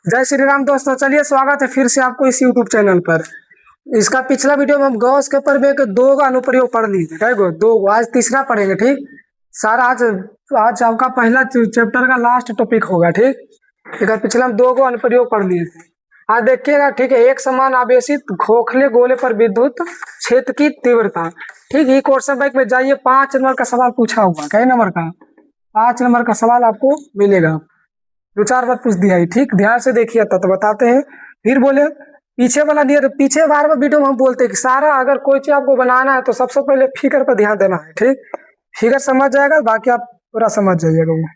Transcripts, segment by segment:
जय श्री राम दोस्तों, चलिए स्वागत है फिर से आपको इस यूट्यूब चैनल पर। इसका पिछला वीडियो में हम गॉस के ऊपर में दो अनुप्रयोग पढ़ लिए थे, गो दो, आज तीसरा पढ़ेंगे। ठीक, सारा आज आज आपका पहला चैप्टर का लास्ट टॉपिक होगा। ठीक, इसका पिछला हम दो अनुप्रयोग पढ़ लिए थे। आज देखिएगा, ठीक है। एक समान आवेशित खोखले गोले पर विद्युत क्षेत्र की तीव्रता। ठीक, ये क्वेश्चन बैंक में जाइए, 5 नंबर का सवाल पूछा हुआ। कई नंबर का? 5 नंबर का सवाल आपको मिलेगा। दो चार बार पूछ दिया है। ठीक, ध्यान से देखिए तो बताते हैं। फिर बोले पीछे वाला दिया, तो पीछे बार बार वीडियो में हम बोलते हैं कि सारा अगर कोई चीज आपको बनाना है तो सबसे पहले फिगर पर ध्यान देना है। ठीक, फिगर समझ जाएगा, बाकी आप पूरा समझ जाइएगा।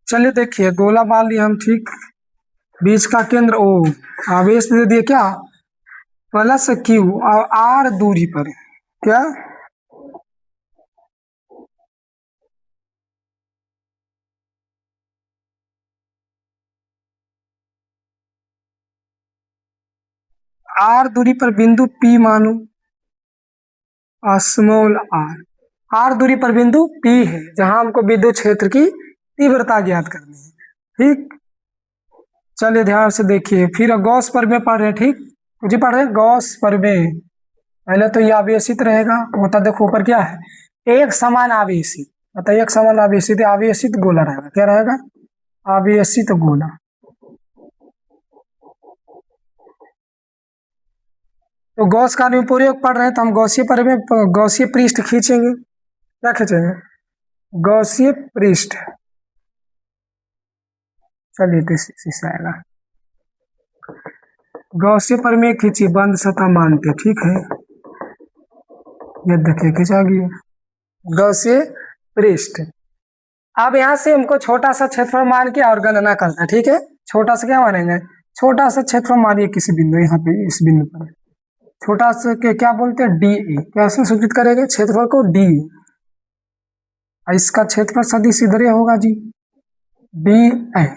चलिए देखिए, गोला मान लिया हम। ठीक, बीच का केंद्र ओ, आवेश दे दिए क्या, प्लस क्यू, और आर दूरी पर क्या, आर दूरी पर बिंदु पी मानो, स्मॉल आर दूरी पर बिंदु पी है, जहां हमको विद्युत क्षेत्र की तीव्रता ज्ञात करनी है। ठीक, चलिए ध्यान से देखिए। फिर गॉस प्रमेय पढ़ रहे हैं। ठीक, जी पढ़ रहे हैं गॉस प्रमेय। पहले तो ये आवेशित रहेगा, होता देखो ऊपर क्या है, एक समान आवेशित। मतलब एक समान आवेशित, आवेशित गोला रहेगा। क्या रहेगा? आवेशित गोला। तो गॉस का अनुप्रयोग पढ़ रहे हैं, तो हम गॉसीय प्रमेय, गॉसीय पृष्ठ खींचेंगे। क्या खींचेंगे? गॉसीय पृष्ठ। चलिए तो इसी आएगा। गॉसीय प्रमेय खींचिए, बंद सतह मानते। ठीक है, ये देखिए खींचा गया गॉसीय पृष्ठ। अब यहाँ से हमको छोटा सा क्षेत्रफल मान के और गणना करना है। ठीक है, छोटा सा क्या मानेंगे, छोटा सा क्षेत्रफल मानिए किसी बिंदु, यहाँ पे इस बिंदु पर छोटा सा के क्या बोलते हैं, डी ए। कैसे सूचित करेंगे क्षेत्रफल को? डी। इसका क्षेत्रफल सदिश इधर ही होगा जी, डी ए।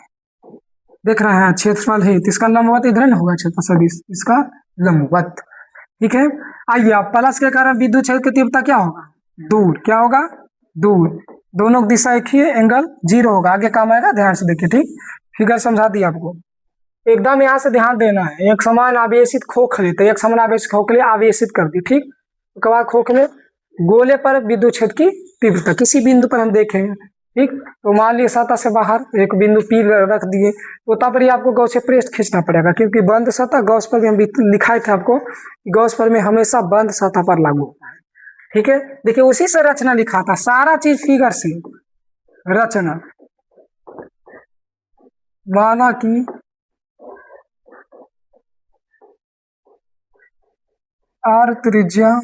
देख रहे हैं क्षेत्रफल है, तो इसका लंबवत इधर ना होगा, क्षेत्रफल सदिश इसका लंबवत। ठीक है, आइए आप प्लस के कारण विद्युत क्षेत्र की तीव्रता क्या होगा, दूर। क्या होगा? दूर। दोनों दिशा एक ही है, एंगल 0 होगा। आगे काम आएगा, ध्यान से देखिए। ठीक, फिगर समझा दी आपको, एकदम यहाँ से ध्यान देना है। एक समान आवेशित खोखले, तो एक समान आवेशित खोखले आवेशित कर दी। ठीक, उसके बाद खोखले गोले पर विद्युत क्षेत्र की तीव्रता किसी बिंदु पर हम देखेंगे। ठीक, तो मान लीजिए सतह से बाहर एक बिंदु पी रख दिए, तो तब पर आपको गॉस पृष्ठ खींचना पड़ेगा, क्योंकि बंद सतह गॉस पर भी हम लिखाए थे आपको, गॉस पर में हमेशा बंद सतह पर लागू होता है। ठीक है, देखिए उसी से रचना लिखा था, सारा चीज फिगर से रचना। माना कि आर त्रिज्या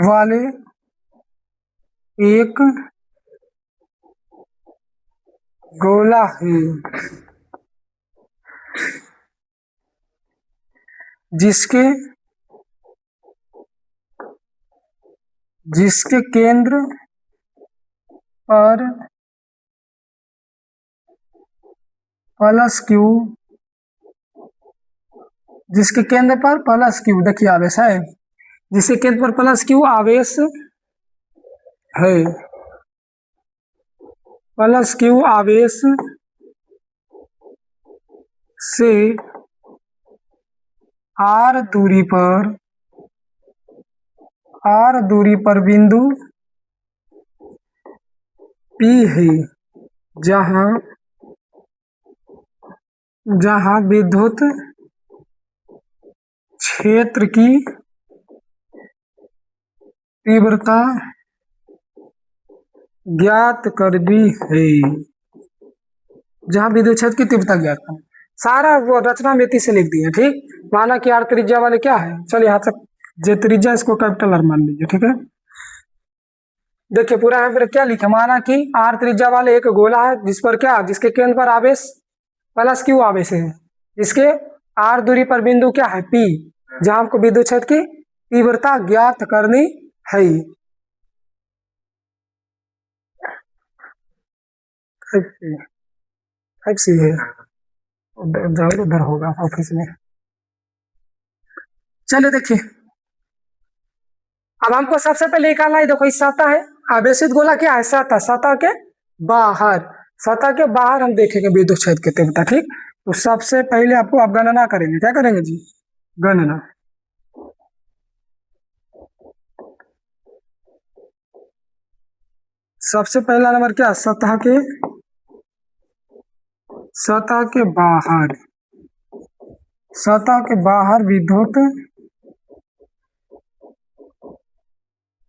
वाले एक गोला है, जिसके जिसके केंद्र पर प्लस क्यू, जिसके केंद्र पर प्लस क्यू, देखिए आवेश है, जिसके केंद्र पर प्लस क्यू आवेश है, प्लस क्यू आवेश से आर दूरी पर बिंदु पी है, जहां विद्युत क्षेत्र की तीव्रता ज्ञात करनी है, जहां विद्युत क्षेत्र की तीव्रता ज्ञात करनी। सारा वो रचना में से लिख दिया। ठीक, माना कि आर त्रिज्या वाले क्या है, चलिए यहाँ तक जे त्रिज्या, इसको कैपिटल आर मान लीजिए। ठीक है, देखिए पूरा यहाँ पर क्या लिखा, माना कि आर त्रिज्या वाले एक गोला है, जिस पर क्या, जिसके केंद्र पर आवेश प्लस क्यू आवेश है, इसके आर दूरी पर बिंदु क्या है, पी, जहां हमको विद्युत क्षेत्र की तीव्रता ज्ञात करनी है। टाइप सी है। जरूर उधर होगा ऑफिस में। चलिए देखिए, अब हमको सबसे पहले निकालना है, देखो इस सतह है, आवेशित गोला क्या है, सतह, सतह के बाहर, सतह के बाहर हम देखेंगे विद्युत क्षेत्र की तीव्रता, ठीक। तो सबसे पहले आपको आप गणना करेंगे, क्या करेंगे जी, गणना। सबसे पहला नंबर क्या, सतह के बाहर, सतह के बाहर विद्युत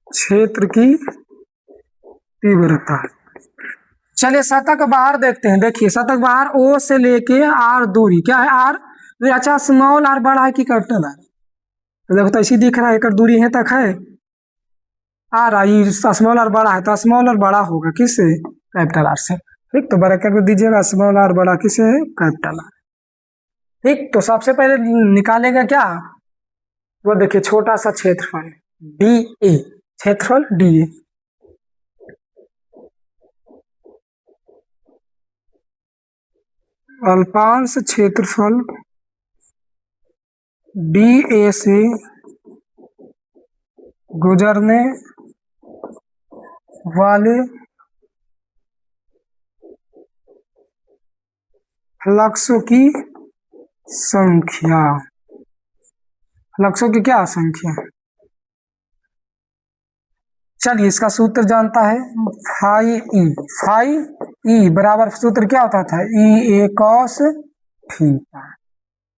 क्षेत्र की तीव्रता। चलिए सतह के बाहर देखते हैं, देखिए सतह के बाहर ओ से लेके आर दूरी, क्या है आर, अच्छा स्मॉल आर बड़ा है कि कैपिटल आर, तो देखो तो ऐसी दिख रहा है, एक दूरी है तक है, आर आई स्मॉल आर बड़ा है, तो स्मॉल आर बड़ा होगा किससे, कैपिटल आर से, ठीक। तो ब्रैकेट में दीजिएगा, स्मॉल आर बड़ा किससे है, कैपिटल आर, ठीक। तो सबसे पहले निकालेगा क्या, वो देखिए छोटा सा क्षेत्रफल डी ए, क्षेत्रफल डी ए, अल्पांश क्षेत्रफल डी ए से गुजरने वाले फ्लक्सों की संख्या, फ्लक्सों की क्या संख्या। चलिए इसका सूत्र जानता है, फाई ई बराबर सूत्र क्या होता था, ई ए कॉस थीटा,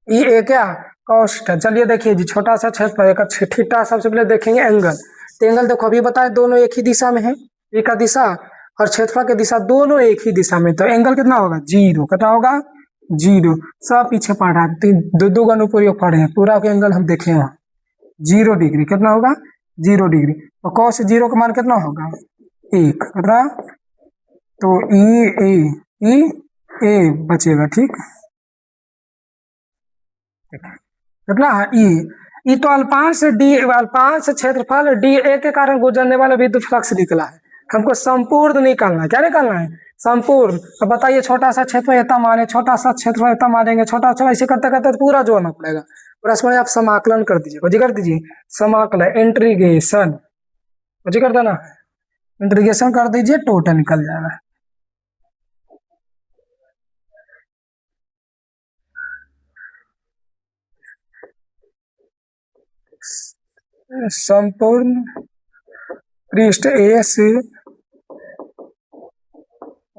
ई ए क्या कॉस थीटा। चलिए देखिए जी, छोटा सा क्षेत्र थीटा, सबसे पहले देखेंगे एंगल, तो एंगल देखो अभी बताए दोनों एक ही दिशा में है, ए का दिशा और क्षेत्रफल की दिशा दोनों एक ही दिशा में, तो एंगल कितना होगा, जीरो, कितना होगा, जीरो। सब पीछे पढ़ रहा है, दो दो गण उपयोग पढ़े हैं, पूरा के एंगल हम देखे वहां, 0 डिग्री, कितना होगा, 0 डिग्री, तो कॉस जीरो का मान कितना होगा, 1, कितना, तो ई ए बचेगा, ठीक, कितना है ई तो अल्पांश डी, अल्पांश क्षेत्रफल डी ए के कारण गुजरने वाला विद्युत फ्लक्स निकला है, हमको संपूर्ण निकालना है, क्या निकालना है, संपूर्ण। तो बताइए छोटा सा क्षेत्र इतना माने, छोटा सा क्षेत्र इतना मानेंगे, छोटा छोटा ऐसे करते करते पूरा जोड़ना पड़ेगा, और इसमें आप समाकलन कर दीजिए, जी कर दीजिए, समाकलन इंटीग्रेशन, जी कर देना, इंटीग्रेशन कर दीजिए, टोटल निकल जाएगा। संपूर्ण पृष्ठ ए से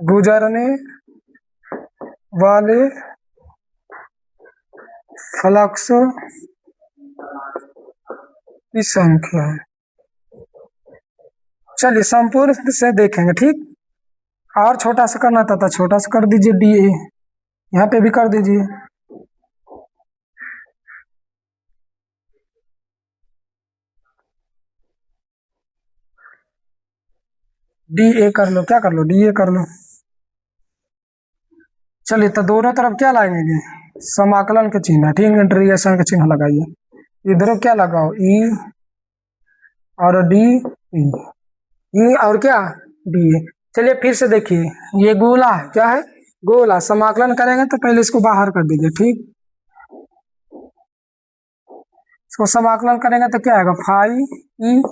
गुजरने वाले फ्लक्सों की संख्या। चलिए संपूर्ण से देखेंगे, ठीक, और छोटा सा करना था, छोटा सा कर दीजिए, डी ए यहाँ पे भी कर दीजिए, डी ए कर लो, क्या कर लो, डी ए कर लो। चलिए तो दोनों तरफ क्या लगाएंगे, समाकलन के चिन्ह, ठीक, इंटीग्रेशन के चिन्ह लगाइए, इधर क्या लगाओ, ई और डी, ई और क्या, डी ए। चलिए फिर से देखिए, ये गोला है, क्या है, गोला, समाकलन करेंगे तो पहले इसको बाहर कर दीजिए, ठीक, इसको समाकलन करेंगे तो क्या आएगा, फाई ई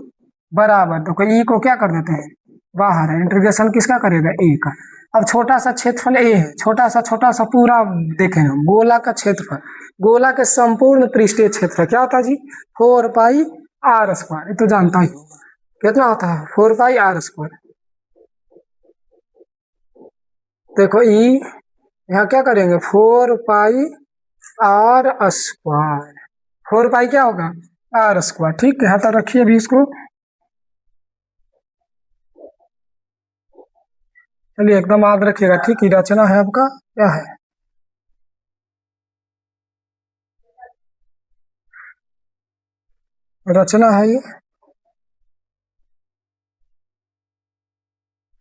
बराबर, तो ई को क्या कर देते हैं, बाहर है, इंटीग्रेशन किसका करेगा, ए का। अब छोटा सा क्षेत्रफल ए है, छोटा सा पूरा देखें, गोला का क्षेत्रफल, गोला के संपूर्ण पृष्ठीय क्षेत्र क्या होता है जी, 4πr², ये तो जानता ही होगा, कितना होता है, 4πr²। देखो ई यहाँ क्या करेंगे, 4πr², 4π क्या होगा, r², ठीक, यहाँ तक रखिए अभी इसको। चलिए एकदम याद रखिएगा, ठीक, ही रचना है आपका, क्या है, रचना है ये।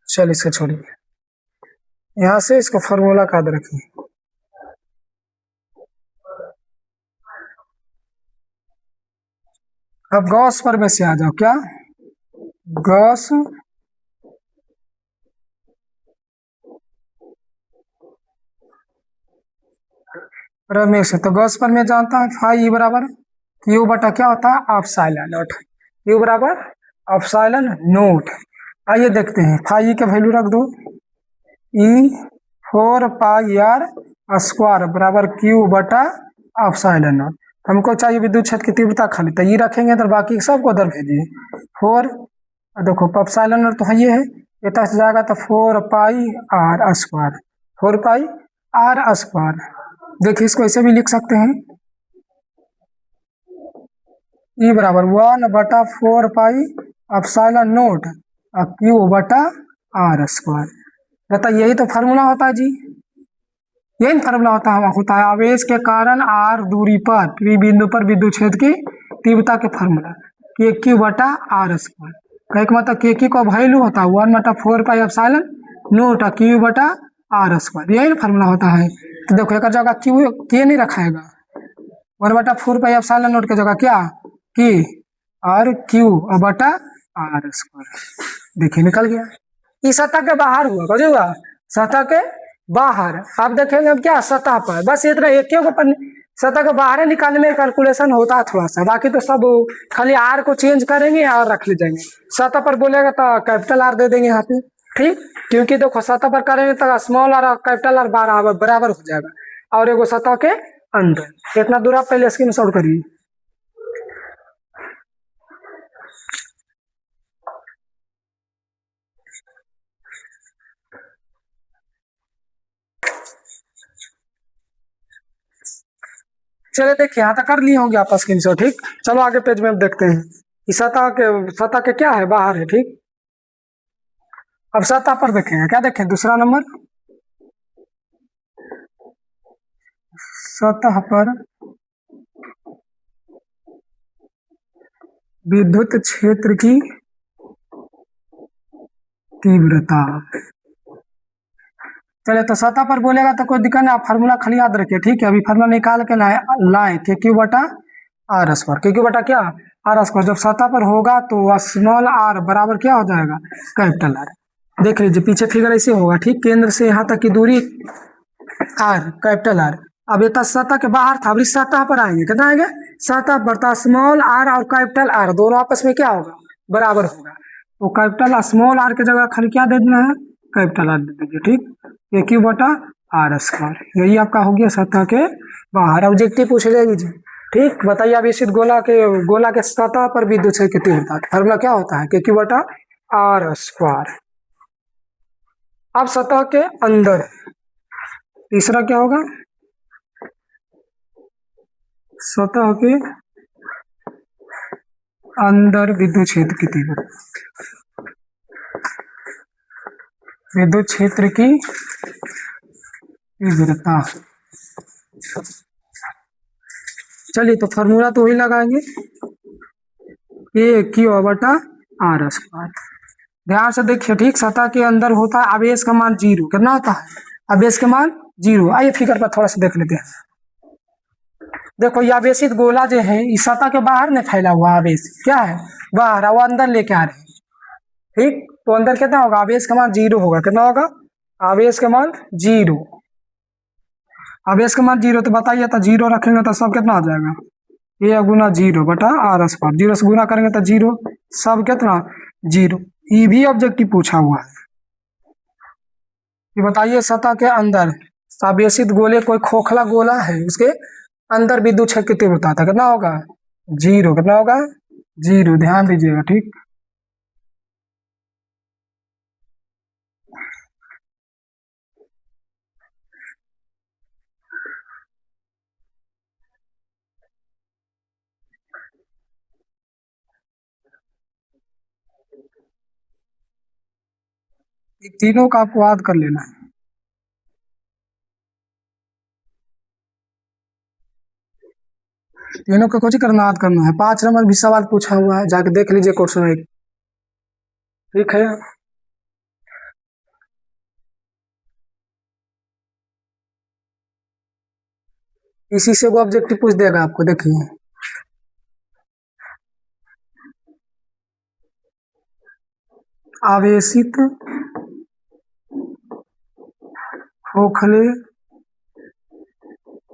चलिए इसको छोड़िए, यहाँ से इसको फॉर्मूला याद रखिए, अब गॉस पर में से आ जाओ, क्या, गॉस प्रमेय से तो गॉस प्रमेय जानता है, फाई ई बराबर क्यू बटा क्या होता है, एप्सिलॉन नॉट। क्यू बराबर एप्सिलॉन नॉट। आइए देखते हैं, फाई का वैल्यू रख दो, ई 4 पाई आर स्क्वायर बराबर क्यू बटा एप्सिलॉन नॉट। हमको चाहिए विद्युत क्षेत्र की तीव्रता खाली, तो ये रखेंगे तो बाकी सबको उधर भेजिए। 4 देखो एप्सिलॉन नॉट तो ये है, ये तक जाएगा तो 4 pi r square, 4 pi r square. देखिए इसको ऐसे भी लिख सकते हैं, ई बराबर 1/4 पाई एप्सिलॉन नॉट क्यू बटा आर स्क्वायर। बताइए यही तो फार्मूला होता है जी, यही फार्मूला होता है आवेश के कारण आर दूरी पर पी बिंदु पर विद्युत क्षेत्र की तीव्रता के फार्मूला के क्यू बटा आर स्क्वायर। कहे का मतलब के क्यू का वैल्यू होता है 1/4 पाई एप्सिलॉन नॉट क्यू बटा आर स्क्वायर, यही फार्मूला होता है। तो देखो एक जगह क्यू के नहीं रखाएगा, 1/4 पाई एप्सिलॉन नॉट की जगह क्या की और क्यू बटा आर स्क्वायर। देखिए निकल गया, इस सतह के बाहर हुआ, कौन हुआ, सतह के बाहर। आप देखेंगे अब क्या सतह पर, बस इतना एक को सतह के बाहर निकालने में कैलकुलेशन होता है थोड़ा सा, बाकी तो सब खाली आर को चेंज करेंगे और रख ले जाएंगे। सतह पर बोलेगा तो कैपिटल आर दे देंगे यहाँ पे, ठीक, क्योंकि देखो सतह पर करेंगे तो स्मॉल आर और कैपिटल आर बराबर हो जाएगा। और एगो सतह के अंदर, इतना दूर आप पहले स्क्रीन शॉट करिए। चले देखिए यहाँ तक कर लिए होंगे आप स्क्रीनशॉट, ठीक। चलो आगे पेज में देखते हैं, इस सतह के क्या है, बाहर है, ठीक। अब सतह पर देखेंगे, क्या देखें, दूसरा नंबर, सतह पर विद्युत क्षेत्र की तीव्रता। चले तो सतह पर बोलेगा तो कोई दिक्कत नहीं, आप फार्मूला खाली याद रखिए, ठीक है। अभी फार्मूला निकाल के लाए के क्यू बटा आर स्क्वायर, के क्यू बटा क्या आर स्क्वायर। जब सतह पर होगा तो स्मॉल आर बराबर क्या हो जाएगा, कैपिटल आर। देख लीजिए पीछे फिगर ऐसे होगा, ठीक, केंद्र से यहाँ तक की दूरी आर, कैपिटल आर। अब ये सतह के बाहर था, अब इस सतह पर आएंगे, कितना आएंगे, सतह पर स्मॉल आर और कैपिटल आर दोनों आपस में क्या होगा, बराबर होगा। तो कैपिटल स्मॉल आर की जगह खाली क्या दे देना है, कैपिटल आर दे दीजिए, ठीक। ये क्यू बटा आर स्क्वायर, यही आपका हो गया सतह के बाहर। ऑब्जेक्टिव पूछ ले लीजिए, ठीक। बताइए अवेशित गोला के सतह पर विद्युत क्षेत्र कितनी होता है, फार्मूला क्या होता है, के क्यू बटा आर स्क्वायर। अब सतह के अंदर तीसरा क्या होगा, सतह के अंदर विद्युत क्षेत्र की तीव्रता, विद्युत क्षेत्र की तीव्रता। चलिए तो फॉर्मूला तो वही लगाएंगे, ए क्यू बटा आर स्क्वायर। ध्यान से देखिए, ठीक, सतह के अंदर होता है आवेश का मान 0, कितना होता है, आवेश का मान 0। आइए फिगर पर थोड़ा सा देख लेते हैं। देखो ये आवेशित गोला जो है इस सतह के बाहर में फैला हुआ आवेश क्या है, बाहर, वो अंदर लेके आ रहे हैं, ठीक। तो अंदर कितना होगा, आवेश का मान 0 होगा, कितना होगा, आवेश का मान 0। आवेश का मान 0 तो बताइए, तो 0 रखेंगे तो सब कितना आ जाएगा, ए गुना 0 बटा आर स्क्वायर। 0 से गुना करेंगे तो 0, सब कितना 0। ये भी ऑब्जेक्टिव पूछा हुआ है कि बताइए सतह के अंदर आवेशित गोले, कोई खोखला गोला है, उसके अंदर विद्युत क्षेत्र की तीव्रता था, कितना होगा 0, कितना होगा 0, ध्यान दीजिएगा, ठीक। तीनों का आपको याद कर लेना है। तीनों का कुछ करना, याद करना है। 5 नंबर भी सवाल पूछा हुआ है, जाके देख लीजिए क्वेश्चन एक, ठीक है। इसी से वो ऑब्जेक्टिव पूछ देगा आपको, देखिए। आवेशित खोखले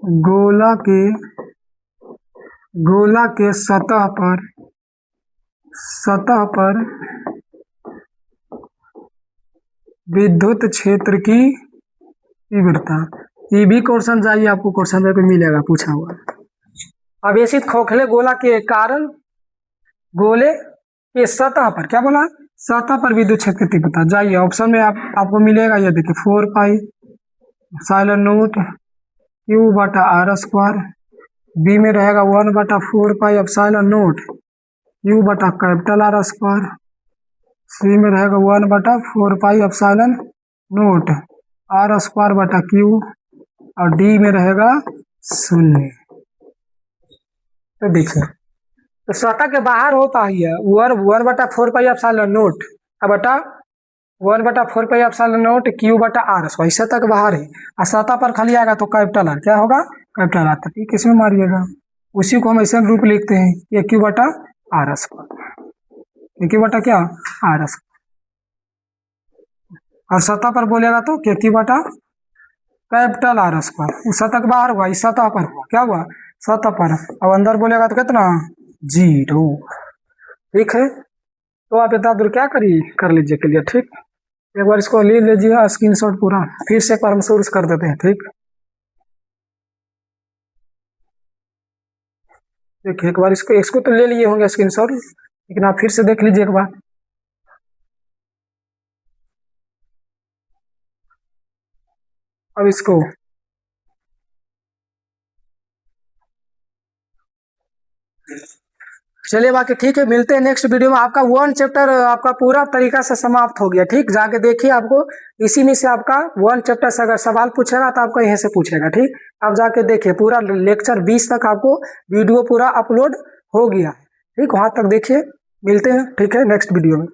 गोला के सतह पर विद्युत क्षेत्र की तीव्रता। ये भी क्वेश्चन चाहिए आपको, क्वेश्चन पेपर मिलेगा पूछा हुआ। अवेशित खोखले गोला के कारण गोले के सतह पर, क्या बोला, सतह पर विद्युत क्षेत्र की तीव्रता। जाइए ऑप्शन में आपको मिलेगा, ये देखिए 4 पाई एप्सिलॉन नॉट Q बटा R स्क्वायर। बी में रहेगा 1 बटा 4 पाई एप्सिलॉन नॉट Q बटा कैपिटल R स्क्वायर। सी में रहेगा 1 बटा 4 pi epsilon not R square बटा Q, और डी में रहेगा 0। तो देखिए, तो सतह के बाहर होता ही है 1 बटा 4 पाई एप्सिलॉन नॉट बटा 1 बटा 4 पाई एप्सिलॉन नॉट Q बटा R स्क्वायर, सतह के बाहर है। और सतह पर खाली आएगा तो कैपिटल R, क्या होगा, कैपिटल R। तो किसमें मारिएगा, उसी को हम ऐसे रूप लिखते हैं, ये Q बटा R स्क्वायर, Q बटा क्या, R स्क्वायर। और सतह पर बोलेगा तो Q बटा कैपिटल R स्क्वायर। सतह के बाहर हुआ, इस सतह पर हुआ, क्या हुआ, सतह पर। अब अंदर बोलेगा तो कितना, 0। ठीक है, तो आप इतना दूर क्या करिए, कर लीजिए क्लियर। ठीक, एक बार इसको ले लीजिए स्क्रीनशॉट पूरा, फिर से एक बार हम सोर्स कर देते हैं। ठीक, देखिए एक बार इसको तो ले लिए होंगे स्क्रीनशॉट, लेकिन आप फिर से देख लीजिए एक बार। अब इसको चलिए बाकी ठीक है, मिलते हैं नेक्स्ट वीडियो में। आपका 1 चैप्टर आपका पूरा तरीका से समाप्त हो गया। ठीक, जाके देखिए, आपको इसी में से आपका 1 चैप्टर से अगर सवाल पूछेगा तो आपको यहीं से पूछेगा। ठीक, आप जाके देखिए, पूरा लेक्चर 20 तक आपको वीडियो पूरा अपलोड हो गया है। ठीक, वहां तक देखिए, मिलते हैं ठीक है नेक्स्ट वीडियो में।